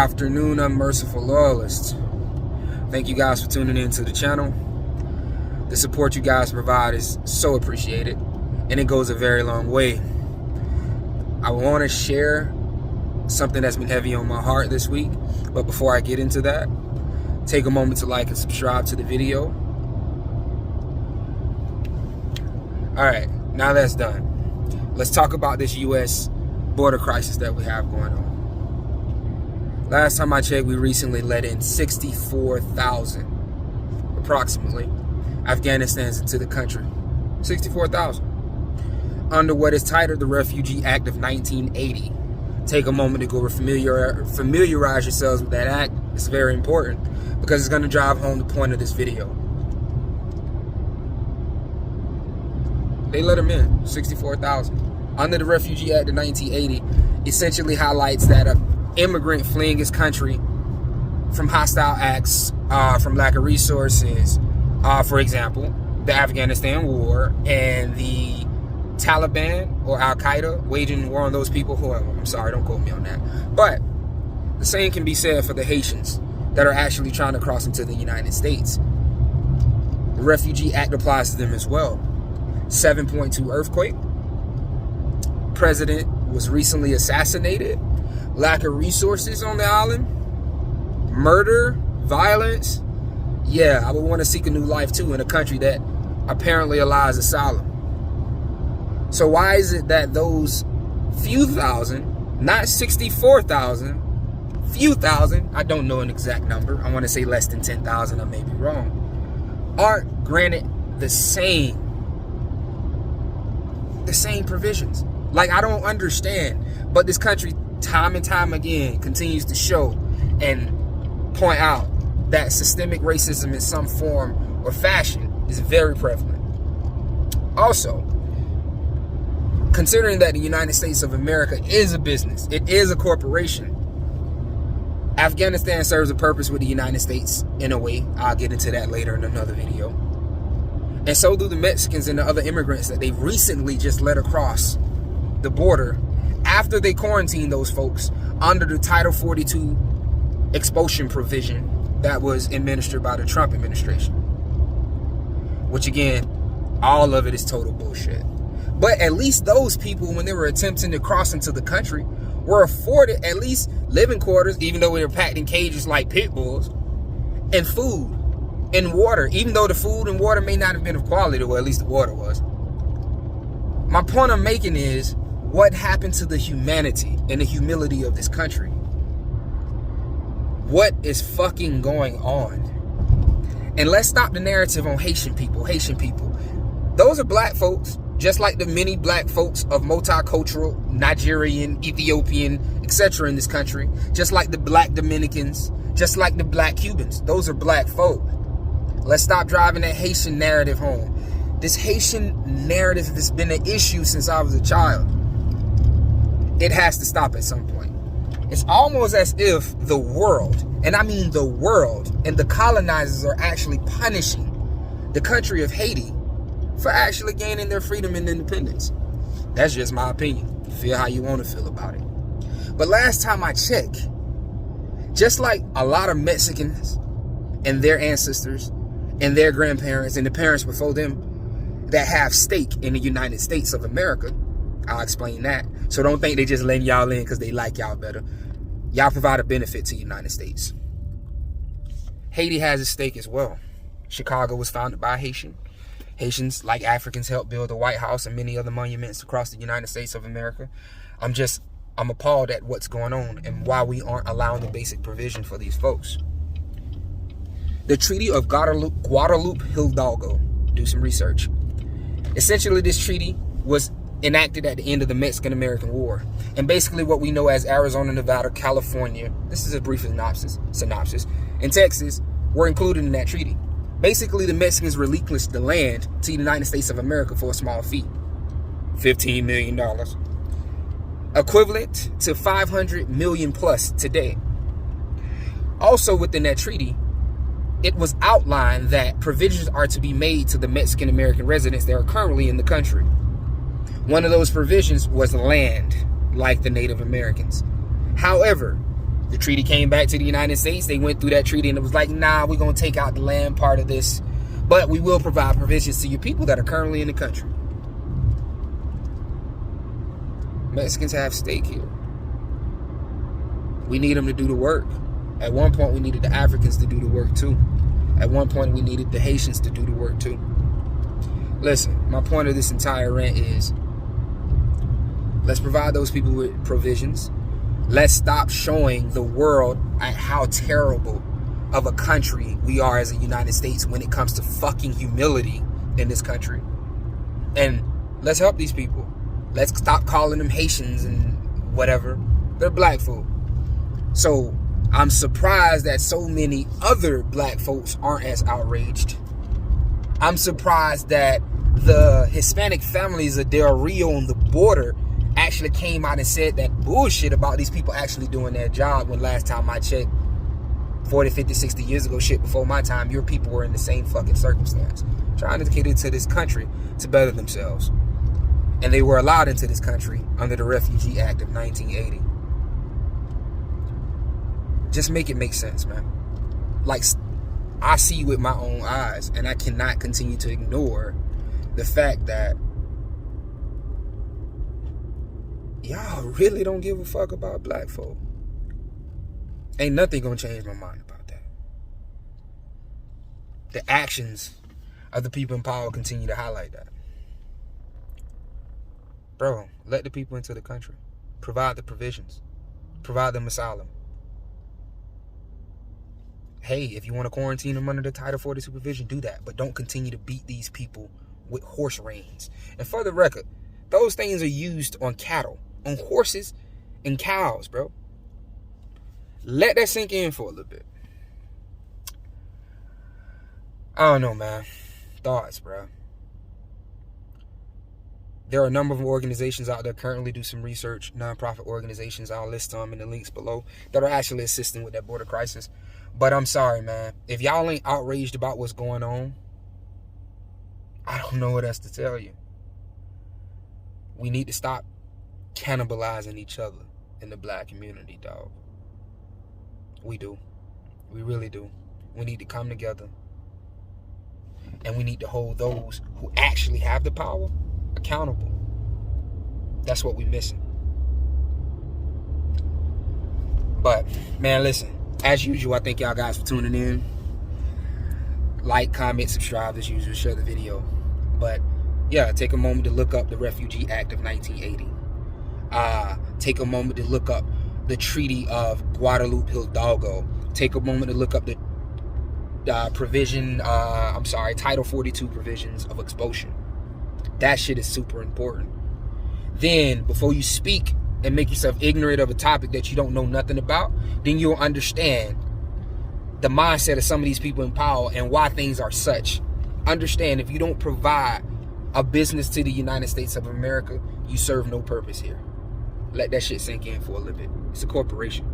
afternoon, unmerciful loyalists. Thank you guys for tuning in to the channel. The support you guys provide is so appreciated, and it goes a very long way. I want to share something that's been heavy on my heart this week, but before I get into that, take a moment to like and subscribe to the video. Alright, now that's done. Let's talk about this U.S. border crisis that we have going on. Last time I checked, we recently let in 64,000, approximately, Afghanistans into the country. 64,000. Under what is titled the Refugee Act of 1980. Take a moment to go familiarize yourselves with that act. It's very important because it's going to drive home the point of this video. They let them in, 64,000. Under the Refugee Act of 1980, essentially highlights that an immigrant fleeing his country from hostile acts, from lack of resources, for example, the Afghanistan war and the Taliban or Al-Qaeda waging war on those people who are, I'm sorry, don't quote me on that. But the same can be said for the Haitians that are actually trying to cross into the United States. The Refugee Act applies to them as well. 7.2 earthquake. President was recently assassinated. Lack of resources on the island. Murder, violence. Yeah, I would want to seek a new life too in a country that apparently allows asylum. So why is it that those few thousand, not 64,000, few thousand, I don't know an exact number, I want to say less than 10,000, I may be wrong, aren't granted the same provisions? Like, I don't understand, but this country time and time again continues to show and point out that systemic racism in some form or fashion is very prevalent. Also, considering that the United States of America is a business, it is a corporation, Afghanistan serves a purpose with the United States in a way. I'll get into that later in another video. And so do the Mexicans and the other immigrants that they've recently just let across the border after they quarantined those folks under the Title 42 expulsion provision that was administered by the Trump administration. Which again, all of it is total bullshit. But at least those people, when they were attempting to cross into the country, were afforded at least living quarters, even though they were packed in cages like pit bulls, and food and water, even though the food and water may not have been of quality, or at least the water was. My point I'm making is, what happened to the humanity and the humility of this country? What is fucking going on? And let's stop the narrative on Haitian people. Haitian people, those are black folks, just like the many black folks of multicultural, Nigerian, Ethiopian, etc. in this country, just like the black Dominicans, just like the black Cubans. Those are black folk. Let's stop driving that Haitian narrative home. This Haitian narrative has been an issue since I was a child. It has to stop at some point. It's almost as if the world, and I mean the world, and the colonizers are actually punishing the country of Haiti for actually gaining their freedom and independence. That's just my opinion. Feel how you want to feel about it. But last time I checked, just like a lot of Mexicans and their ancestors and their grandparents and the parents before them that have stake in the United States of America, I'll explain that. So don't think they just letting y'all in because they like y'all better. Y'all provide a benefit to the United States. Haiti has a stake as well. Chicago was founded by a Haitian. Haitians, like Africans, helped build the White House and many other monuments across the United States of America. I'm appalled at what's going on and why we aren't allowing the basic provision for these folks. The Treaty of Guadalupe Hidalgo. Do some research. Essentially, this treaty was enacted at the end of the Mexican-American War. And basically what we know as Arizona, Nevada, California, this is a brief synopsis, and Texas were included in that treaty. Basically, the Mexicans relinquished the land to the United States of America for a small fee. $15 million. Equivalent to 500 million plus today. Also within that treaty, it was outlined that provisions are to be made to the Mexican-American residents that are currently in the country. One of those provisions was land, like the Native Americans. However, The treaty came back to the United States. They went through that treaty and it was like, nah, we're going to take out the land part of this. But we will provide provisions to your people that are currently in the country. Mexicans have stake here. We need them to do the work. At one point, we needed the Africans to do the work too. At one point, we needed the Haitians to do the work too. Listen, my point of this entire rant is, let's provide those people with provisions. Let's stop showing the world at how terrible of a country we are as a United States when it comes to fucking humility in this country. And let's help these people. Let's stop calling them Haitians and whatever. They're black folk. So I'm surprised that so many other black folks aren't as outraged. I'm surprised that the Hispanic families of Del Rio on the border actually came out and said that bullshit about these people actually doing their job, when last time I checked, 40, 50, 60 years ago, shit, before my time, your people were in the same fucking circumstance, trying to get into this country to better themselves. And they were allowed into this country under the Refugee Act of 1980. Just make it make sense, man. Like, I see with my own eyes, and I cannot continue to ignore the fact that y'all really don't give a fuck about black folk. Ain't nothing gonna change my mind about that. The actions of the people in power continue to highlight that. Bro, let the people into the country. Provide the provisions. Provide them asylum. Hey, if you want to quarantine them under the Title 40 supervision, do that. But don't continue to beat these people with horse reins. And for the record, those things are used on cattle, on horses and cows, bro. Let that sink in for a little bit. I don't know, man. Thoughts, bro. There are a number of organizations out there currently, do some research, nonprofit organizations, I'll list them in the links below, that are actually assisting with that border crisis. But I'm sorry, man. If y'all ain't outraged about what's going on, I don't know what else to tell you. We need to stop cannibalizing each other in the black community, dog. We do. We really do. We need to come together. And we need to hold those who actually have the power accountable. That's what we're missing. But, man, listen. As usual, I thank y'all guys for tuning in. Like, comment, subscribe as usual. Share the video. But, yeah, take a moment to look up the Refugee Act of 1980. Take a moment to look up the Treaty of Guadalupe Hidalgo. Take a moment to look up the Title 42 provisions of expulsion. That shit is super important. Then, before you speak and make yourself ignorant of a topic that you don't know nothing about, then you'll understand the mindset of some of these people in power and why things are such. Understand, if you don't provide a business to the United States of America, you serve no purpose here. Let that shit sink in for a little bit. It's a corporation.